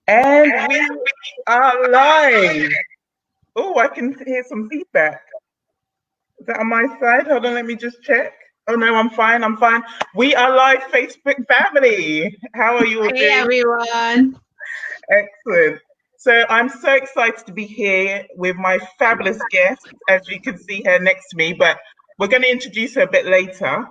And we are live. Oh, I can hear some feedback. Is that on my side? Hold on, let me just check. Oh no, I'm fine. I'm fine. We are live, Facebook family. How are you all Hey doing? everyone. Excellent. So I'm so excited to be here with my fabulous guest, as you can see her next to me, but we're going to introduce her a bit later.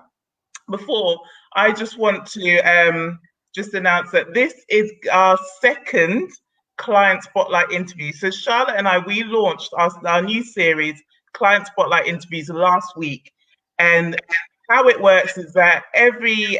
Before, I just want to just announce that this is our second client spotlight interview. So Charlotte and I, we launched our new series, Client Spotlight Interviews, last week. And how it works is that every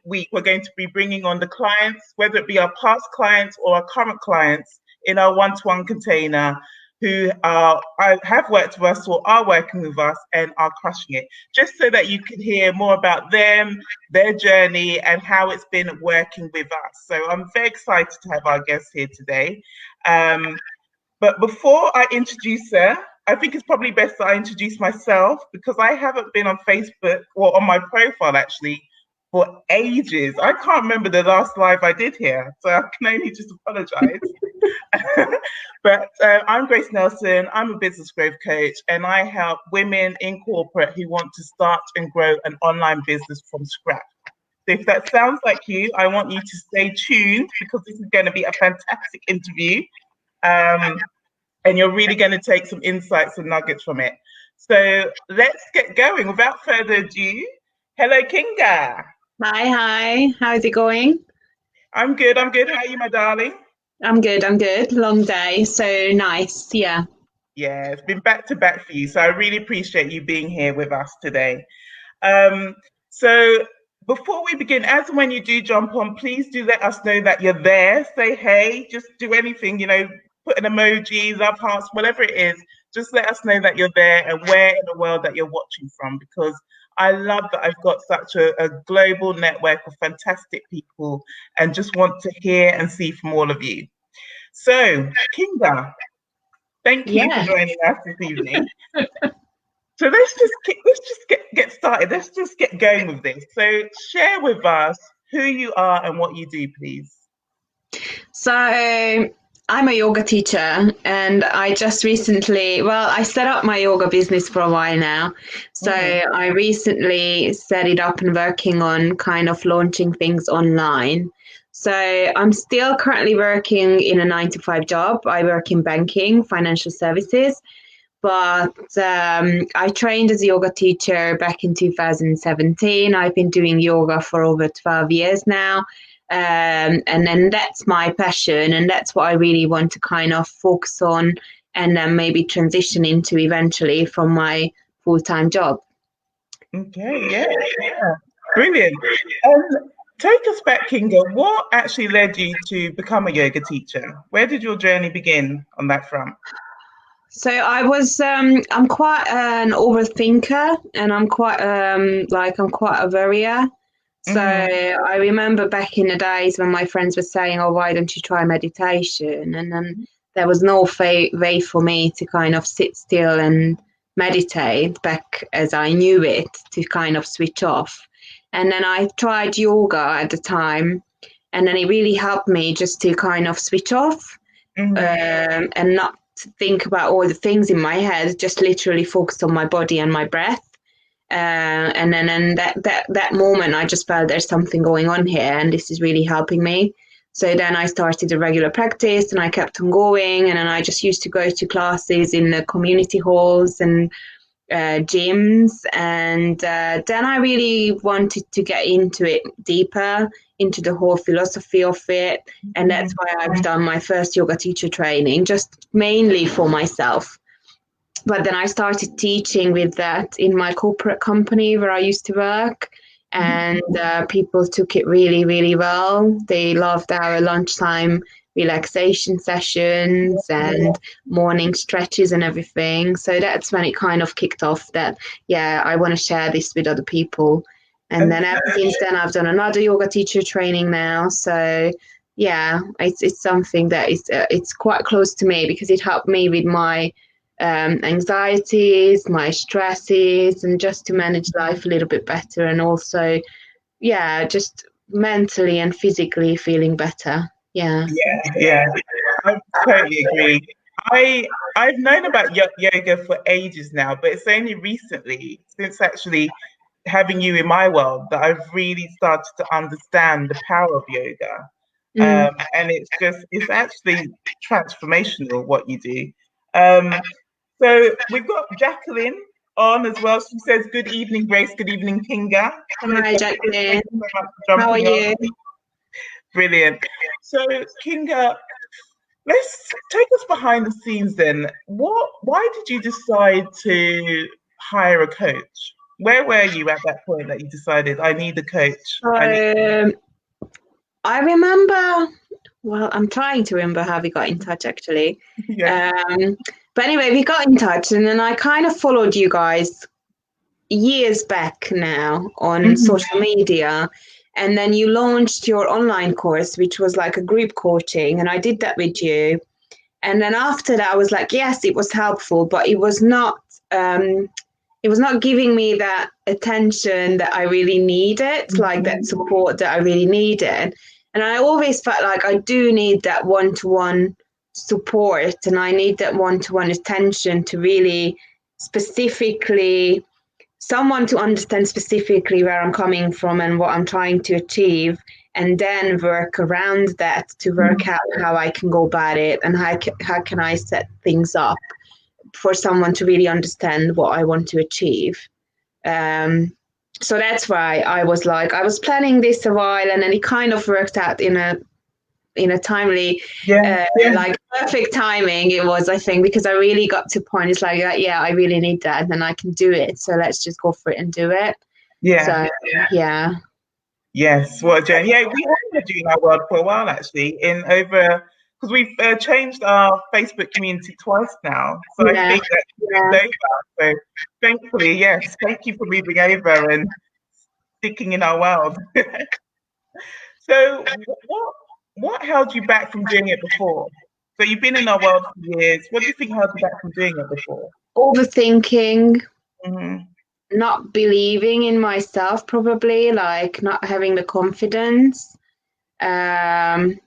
week we're going to be bringing on the clients, whether it be our past clients or our current clients, in our one-to-one container, who have worked with us or are working with us and are crushing it, just so that you can hear more about them, their journey, and how it's been working with us. So I'm very excited to have our guest here today. But before I introduce her, I think it's probably best that I introduce myself, because I haven't been on Facebook or on my profile actually for ages. I can't remember the last live I did here, so I can only just apologize. But I'm Grace Nelson. I'm a business growth coach, and I help women in corporate who want to start and grow an online business from scratch. So if that sounds like you, I want you to stay tuned, because this is going to be a fantastic interview. And you're really going to take some insights and nuggets from it. So let's get going. Without further ado, hello, Kinga. Hi. How's it going? I'm good. I'm good. How are you, my darling? I'm good. Long day, so nice. Yeah. Yeah, it's been back to back for you. So I really appreciate you being here with us today. Um, so before we begin, as and when you do jump on, please do let us know that you're there. Say hey, just do anything, put an emoji, love hearts, whatever it is. Just let us know that you're there and where in the world that you're watching from, because I love that I've got such a global network of fantastic people and just want to hear and see from all of you. So, Kinga, thank you for Yeah. joining us this evening. So let's just get started. Let's just get going with this. So share with us who you are and what you do, please. So I'm a yoga teacher, and I just recently, I set up my yoga business for a while now. So Mm, I recently set it up and working on kind of launching things online. So I'm still currently working in a 9 to 5 job. I work in banking, financial services. But I trained as a yoga teacher back in 2017. I've been doing yoga for over 12 years now. And then that's my passion, and that's what I really want to kind of focus on and then maybe transition into eventually from my full-time job. okay, yeah. Brilliant. Take us back, Kinga. What actually led you to become a yoga teacher? Where did your journey begin on that front? So I'm quite an overthinker, and I'm quite a worrier. So Mm, I remember back in the days when my friends were saying, "Oh, why don't you try meditation?" And then there was no way for me to kind of sit still and meditate back as I knew it, to kind of switch off. And then I tried yoga at the time, and then it really helped me just to kind of switch off, mm, and not think about all the things in my head, just literally focus on my body and my breath. And then that moment, I just felt there's something going on here, and this is really helping me. So then I started a regular practice, and I kept on going, and then I just used to go to classes in the community halls and gyms, and then I really wanted to get into it deeper, into the whole philosophy of it, and that's mm, why I've done my first yoga teacher training, just mainly for myself. But then I started teaching with that in my corporate company where I used to work, and people took it really, really well. They loved our lunchtime relaxation sessions and morning stretches and everything. So that's when it kind of kicked off that, yeah, I want to share this with other people. And then ever okay. since then, I've done another yoga teacher training now. So yeah, it's something that is it's quite close to me, because it helped me with my anxieties, my stresses, and just to manage life a little bit better. And also, yeah, just mentally and physically feeling better. Yeah. Yeah, I totally agree. I've known about yoga for ages now, but it's only recently, since actually having you in my world, that I've really started to understand the power of yoga. Mm. And it's actually transformational what you do. Um, so we've got Jacqueline on as well. She says, "Good evening, Grace. Good evening, Kinga." Hello, Hi, Jacqueline. Jacqueline. Thank you so much for How are jumping on. you? Brilliant. So, Kinga, let's take us behind the scenes then. Why did you decide to hire a coach? Where were you at that point that you decided I need a coach? So I remember, well, I'm trying to remember how we got in touch actually. Yeah. Um, but anyway, we got in touch and then I kind of followed you guys years back now on Mhm. social media. And then you launched your online course, which was like a group coaching, and I did that with you. And then after that, I was like, yes, it was helpful, but um, it was not giving me that attention that I really needed, like that Mhm. support that I really needed. And I always felt like I do need that one-to-one support, and I need that one-to-one attention to really specifically someone to understand specifically where I'm coming from and what I'm trying to achieve, and then work around that to work Mhm. out how I can go about it and how can I set things up for someone to really understand what I want to achieve. Um, so that's why I was like, I was planning this a while, and then it kind of worked out in a timely, Yeah. like perfect timing. It was, I think, because I really got to a point. It's like, yeah, I really need that, and then I can do it. So let's just go for it and do it. Yeah. So yeah, Yes. What a journey. Yeah, we have been doing our world for a while actually. In over because we've changed our Facebook community twice now, so I yeah, think that yeah. moved over. So thankfully, yes, thank you for moving over and sticking in our world. So what held you back from doing it before? So you've been in our world for years. What do you think held you back from doing it before? Overthinking, Hmm. not believing in myself, probably like not having the confidence. Um,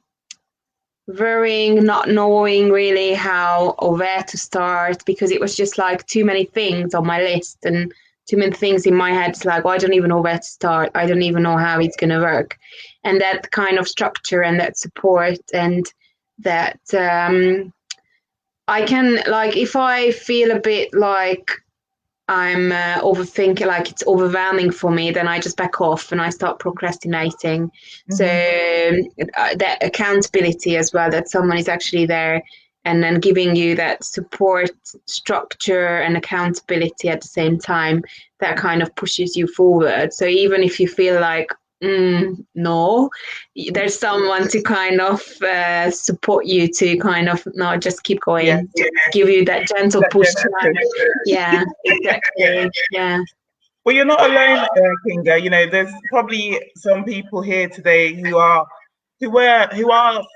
Worrying, not knowing really how or where to start because it was just like too many things on my list and too many things in my head. It's like, well, I don't even know where to start. I don't even know how it's going to work. And that kind of structure and that support and that I can, like, if I feel a bit like I'm overthinking, like it's overwhelming for me, then I just back off and I start procrastinating. So Hmm. that accountability as well, that someone is actually there and then giving you that support, structure, and accountability at the same time, that kind of pushes you forward. So even if you feel like, no, there's someone to kind of support you to kind of no, just keep Yes, going, just give you that gentle that push. gentle push. Yeah, exactly. Yeah. Well, you're not alone, Kinga. You know, there's probably some people here today who are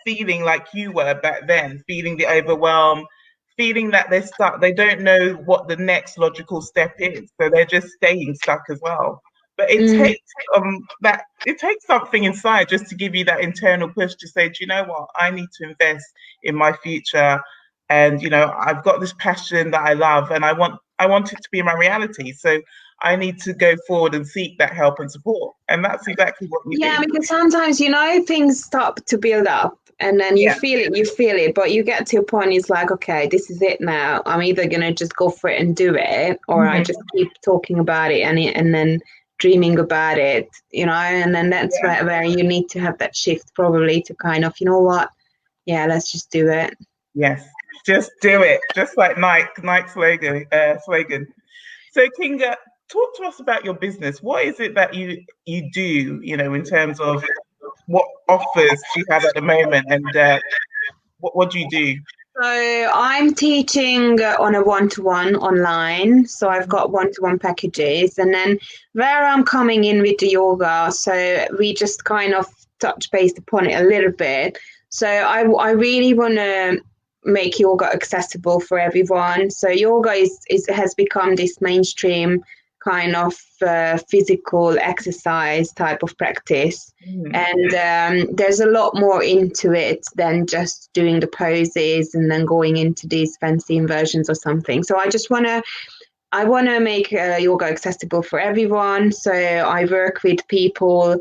feeling like you were back then, feeling the overwhelm, feeling that they're stuck. They don't know what the next logical step is, so they're just staying stuck as well. But Mm. it takes something inside just to give you that internal push to say, do you know what? I need to invest in my future, and I've got this passion that I love, and I want it to be my reality. So I need to go forward and seek that help and support. And that's exactly what you Yeah, did. because sometimes, things start to build up and then Yeah. you feel it, but you get to a point, it's like, okay, this is it now. I'm either going to just go for it and do it, or I Hmm. just keep talking about it and then dreaming about it, and then that's Yeah. where you need to have that shift probably to kind of, you know what? Yeah, let's just do it. Yes. Just do it. Just like Nike slogan. So Kinga, talk to us about your business. What is it that you do, in terms of what offers do you have at the moment, and what do you do? So I'm teaching on a one-to-one online. So I've got one-to-one packages, and then where I'm coming in with the yoga. So we just kind of touch base upon it a little bit. So I really want to make yoga accessible for everyone. So yoga is has become this mainstream kind of physical exercise type of practice. And there's a lot more into it than just doing the poses and then going into these fancy inversions or something. So I want to make yoga accessible for everyone. So I work with people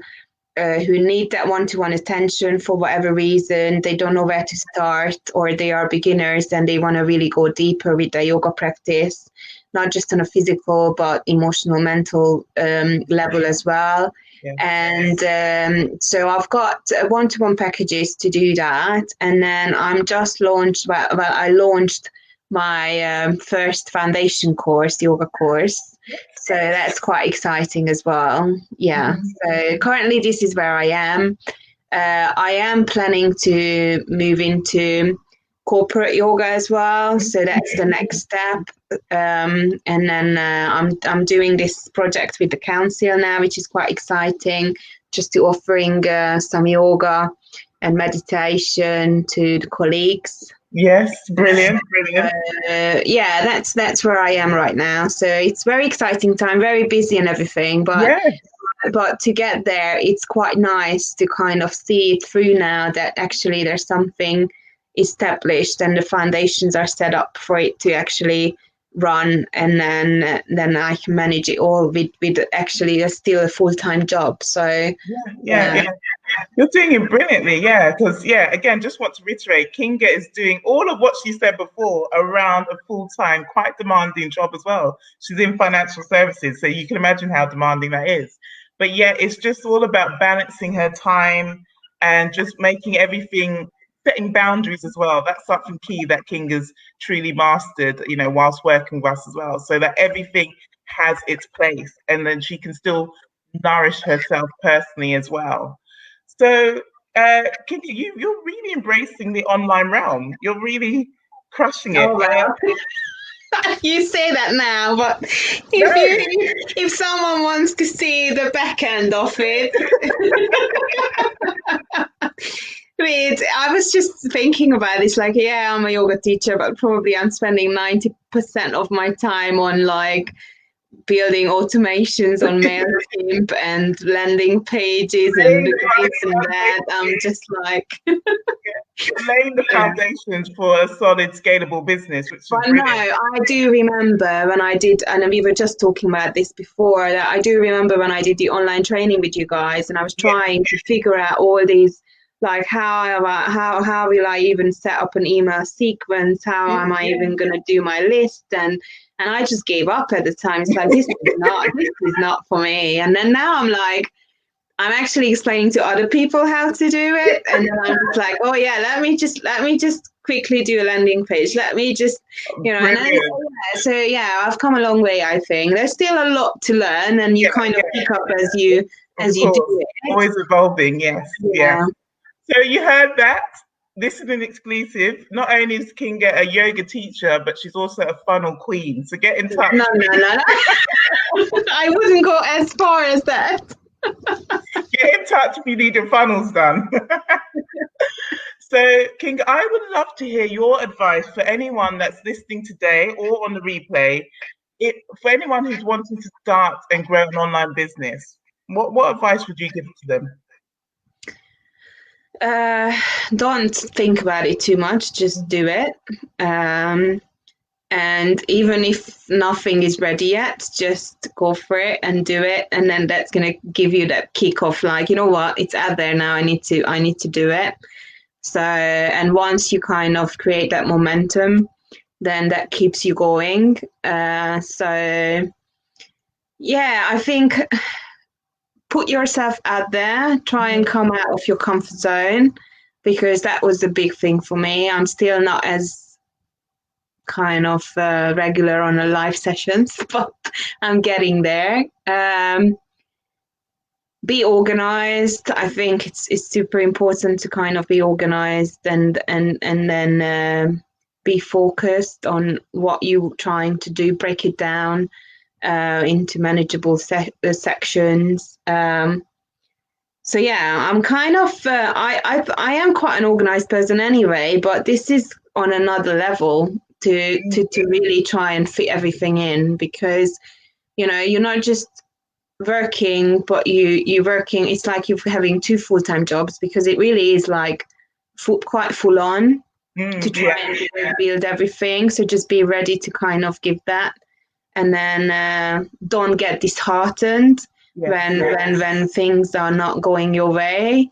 who need that one-to-one attention for whatever reason. They don't know where to start, or they are beginners and they want to really go deeper with their yoga practice, not just on a physical but emotional, mental level as well. Yeah. And so I've got one-to-one packages to do that. And then I'm just launched, I launched my first foundation course, yoga course. So that's quite exciting as well. Yeah. So currently this is where I am. I am planning to move into corporate yoga as well. So that's the next step. And then I'm doing this project with the council now, which is quite exciting, just to offering some yoga and meditation to the colleagues. Yes, brilliant. Yeah, that's where I am right now. So it's very exciting time, very busy and everything. But to get there, it's quite nice to kind of see it through now that actually there's something established and the foundations are set up for it to actually run, and then I can manage it all with actually still a full-time job. So yeah. You're doing it brilliantly, because again, just want to reiterate, Kinga is doing all of what she said before around a full-time, quite demanding job as well. She's in financial services, so you can imagine how demanding that is. But it's just all about balancing her time and just making everything, setting boundaries as well. That's something key that Kinga's truly mastered, whilst working with us as well, so that everything has its place and then she can still nourish herself personally as well. So, Kinga, you're really embracing the online realm. You're really crushing it. Oh, wow. You say that now, but if someone wants to see the back end of it, I was just thinking about this. Like, I'm a yoga teacher, but probably I'm spending 90% of my time on building automations on MailChimp and landing pages and this and that. I'm just laying the foundations for a solid, scalable business. But no, I do remember when I did, and we were just talking about this before, that I do remember when I did the online training with you guys, and I was trying to figure out all these, how will I even set up an email sequence? How am I even going to do my list? And I just gave up at the time. It's like, this is not for me. And then now I'm actually explaining to other people how to do it. And then I'm just like, let me just quickly do a landing page. Let me just, and then, I've come a long way, I think. There's still a lot to learn, and you kind of pick up as you do it. Always evolving, yes. Yeah. So you heard that. This is an exclusive. Not only is Kinga a yoga teacher, but she's also a funnel queen. So get in touch. No. I wouldn't go as far as that. Get in touch if you need your funnels done. So, Kinga, I would love to hear your advice for anyone that's listening today or on the replay. For anyone who's wanting to start and grow an online business, what advice would you give to them? Don't think about it too much, just do it. And even if nothing is ready yet, just go for it and do it. And then that's going to give you that kick of you know what, it's out there now. I need to do it. So, and once you kind of create that momentum, then that keeps you going. I think put yourself out there, try and come out of your comfort zone, because that was the big thing for me. I'm still not as kind of regular on the live sessions, but I'm getting there. Be organized. I think it's super important to kind of be organized and then be focused on what you're trying to do. Break it down into manageable sections. I'm kind of I am quite an organized person anyway, but this is on another level to really try and fit everything in, because you're not just working, but you're working. It's like you're having two full-time jobs, because it really is like quite full on to try and build everything. So just be ready to kind of give that, and then don't get disheartened when things are not going your way.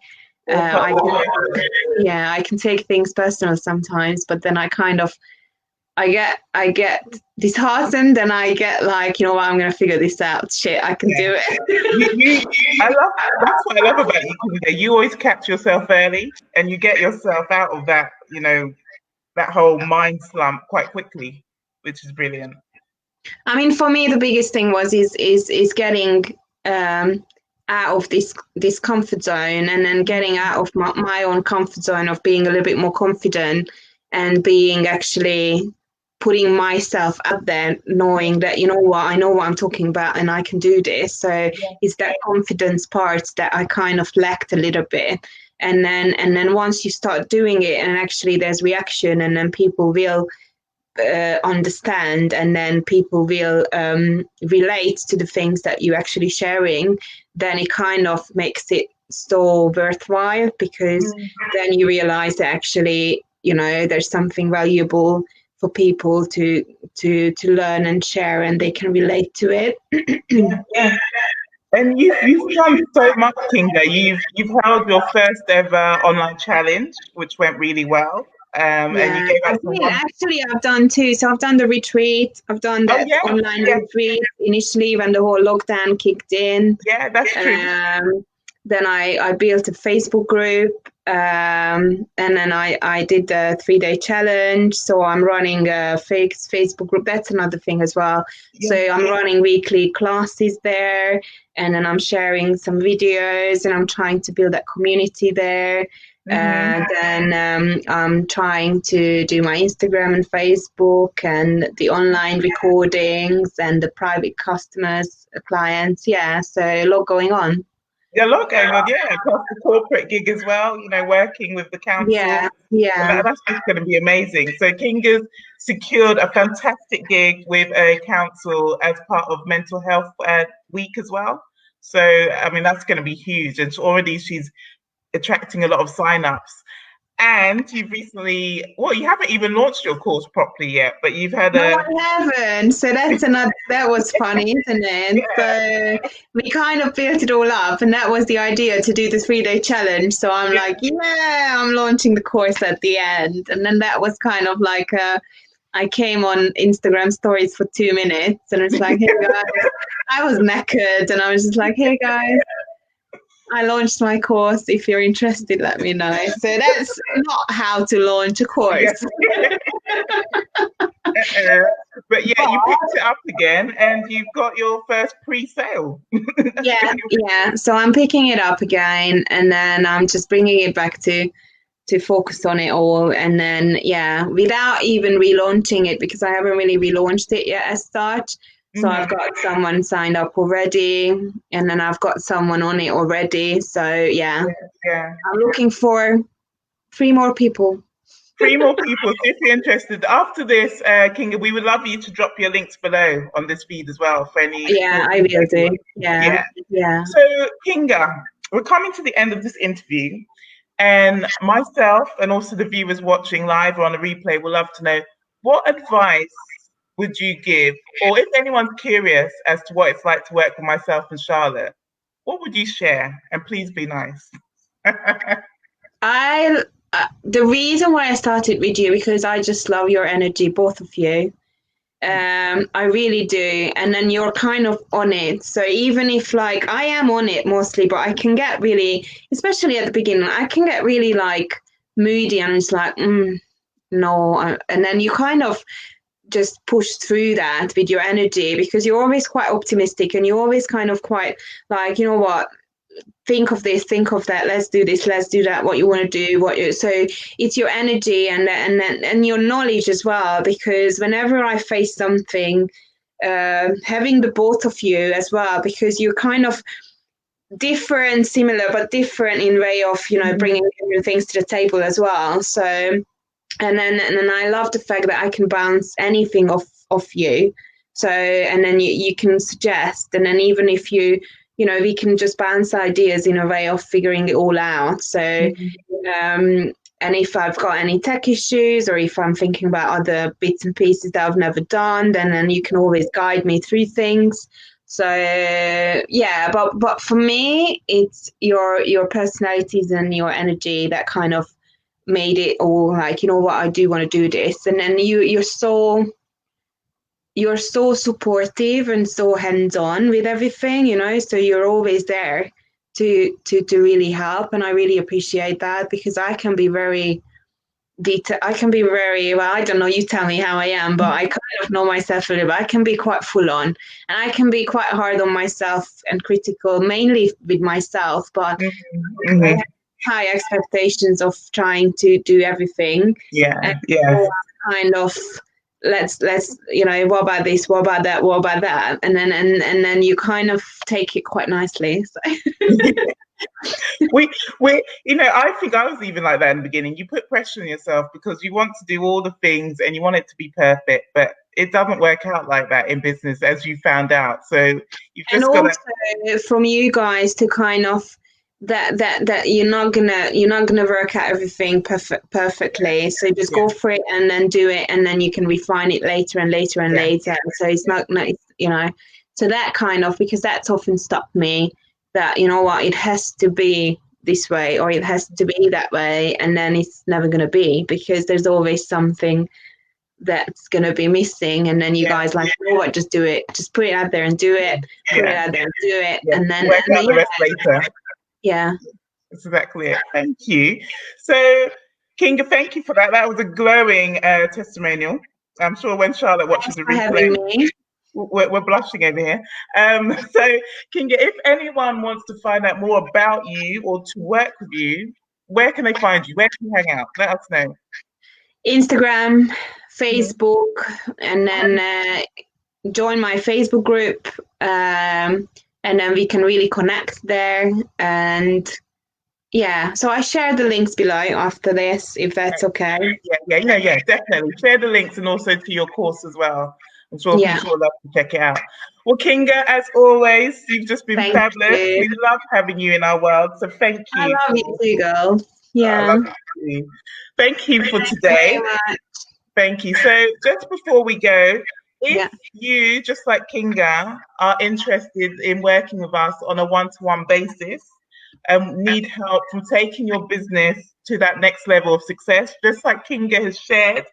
I can take things personal sometimes, but then I get disheartened, and I get like, you know what, I'm gonna figure this out. Shit, I can do it. That's what I love about you, Kinga. You always catch yourself early, and you get yourself out of that, that whole mind slump quite quickly, which is brilliant. I mean, for me, the biggest thing is getting out of this comfort zone, and then getting out of my own comfort zone of being a little bit more confident, and being actually putting myself out there, knowing that, you know what, I know what I'm talking about and I can do this. So it's that confidence part that I kind of lacked a little bit. And then once you start doing it, and actually there's reaction, and then people will understand, and then people will relate to the things that you're actually sharing, then it kind of makes it so worthwhile, because then you realize that actually, there's something valuable for people to learn and share, and they can relate to it. Yeah. And you've done so much, Kinga. You've held your first ever online challenge, which went really well. And you gave us Actually, I've done two. So I've done the retreat. I've done the online retreat initially when the whole lockdown kicked in. Yeah, that's true. Then I built a Facebook group, and then I did the 3-day challenge. So I'm running a Facebook group. That's another thing as well. Yeah. So I'm running weekly classes there, and then I'm sharing some videos, and I'm trying to build that community there. Then I'm trying to do my Instagram and Facebook, and the online recordings, and the private customers, clients. Yeah, so a lot going on. Yeah, a lot going on, plus the corporate gig as well, working with the council. Yeah. That's just going to be amazing. So Kinga's secured a fantastic gig with a council as part of Mental Health Week as well. So, I mean, that's going to be huge. And already she's attracting a lot of sign-ups. And you've recently, you haven't even launched your course properly yet, but you've had No, I haven't. So that was funny, isn't it? Yeah. So we kind of built it all up, and that was the idea, to do the 3-day challenge. So I'm like, I'm launching the course at the end. And then that was kind of like, I came on Instagram stories for 2 minutes, and it's like, hey guys, I was knackered, and I was just like, hey guys, I launched my course. If you're interested, let me know. So that's not how to launch a course. But you picked it up again, and you've got your first pre-sale. Yeah. So I'm picking it up again, and then I'm just bringing it back to focus on it all. And then, without even relaunching it, because I haven't really relaunched it yet as such. So I've got someone signed up already, and then I've got someone on it already. So I'm looking for 3 more people. 3 more people. So if you're interested, after this, Kinga, we would love you to drop your links below on this feed as well for any. Yeah, I will do. Yeah. So Kinga, we're coming to the end of this interview, and myself and also the viewers watching live or on the replay will love to know, what advice would you give, or if anyone's curious as to what it's like to work with myself and Charlotte, what would you share? And please be nice. The reason why I started with you, because I just love your energy, both of you. I really do. And then you're kind of on it. So even if like I am on it mostly, but I can get really, especially at the beginning, I can get really like moody, and it's like, no. And then you kind of just push through that with your energy, because you're always quite optimistic, and you're always kind of quite like, you know what, think of this, think of that, let's do this, let's do that, what you want to do, so it's your energy and your knowledge as well, because whenever I face something, having the both of you as well, because you're kind of different, similar but different in way of bringing different things to the table as well. So and then I love the fact that I can bounce anything off you, So, and then you can suggest, and then even if we can just bounce ideas in a way of figuring it all out. So, and if I've got any tech issues or if I'm thinking about other bits and pieces that I've never done, then you can always guide me through things. So yeah, but for me, it's your personalities and your energy that kind of made it all like, what, I do want to do this. And then you're so supportive and so hands-on with everything, so you're always there to really help. And I really appreciate that, because I can be very well, I don't know, you tell me how I am, but I kind of know myself a little bit. I can be quite full on, and I can be quite hard on myself and critical, mainly with myself, but I have high expectations of trying to do everything. And kind of let's what about this, what about that, what about that, and then you kind of take it quite nicely. So. we I think I was even like that in the beginning. You put pressure on yourself because you want to do all the things and you want it to be perfect, but it doesn't work out like that in business, as you found out. So you've just got to, from you guys, to kind of that you're not gonna work out everything perfectly, so just go for it and then do it, and then you can refine it later and later and later. So it's not so that kind of, because that's often stopped me, that what, it has to be this way or it has to be that way, and then it's never going to be, because there's always something that's going to be missing. And then you guys like, what, just do it, just put it out there and do it, put it out there and do it, and then work out the rest later. Yeah, that's exactly it. Thank you. So Kinga, thank you for that. That was a glowing testimonial. I'm sure when Charlotte watches the replay, we're blushing over here. So Kinga, if anyone wants to find out more about you or to work with you, where can they find you? Where can you hang out? Let us know. Instagram, Facebook, and then join my Facebook group, and then we can really connect there. And so I share the links below after this, if that's okay. Yeah, definitely. Share the links, and also to your course as well. I'm sure people will love to check it out. Well, Kinga, as always, you've just been fabulous. We love having you in our world, so thank you. I love you too, girl. Yeah. I love you too. Thank you for today. Thank you. So just before we go, if you, just like Kinga, are interested in working with us on a one-to-one basis and need help from taking your business to that next level of success, just like Kinga has shared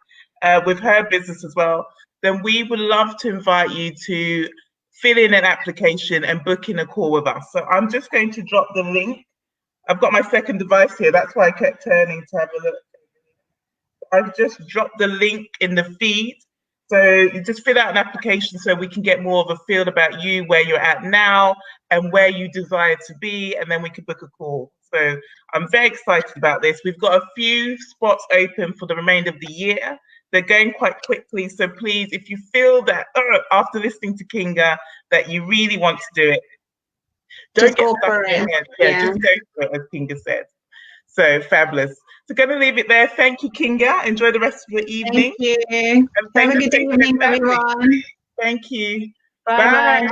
with her business as well, then we would love to invite you to fill in an application and book in a call with us. So I'm just going to drop the link. I've got my second device here. That's why I kept turning to have a look. I've just dropped the link in the feed. So you just fill out an application so we can get more of a feel about you, where you're at now and where you desire to be, and then we can book a call. So I'm very excited about this. We've got a few spots open for the remainder of the year. They're going quite quickly. So please, if you feel that after listening to Kinga that you really want to do it, don't get stuck in your head. Just go for it, as Kinga said. So fabulous. So going to leave it there. Thank you, Kinga. Enjoy the rest of your evening. Thank you. Have a good evening, everyone. Thank you. Bye.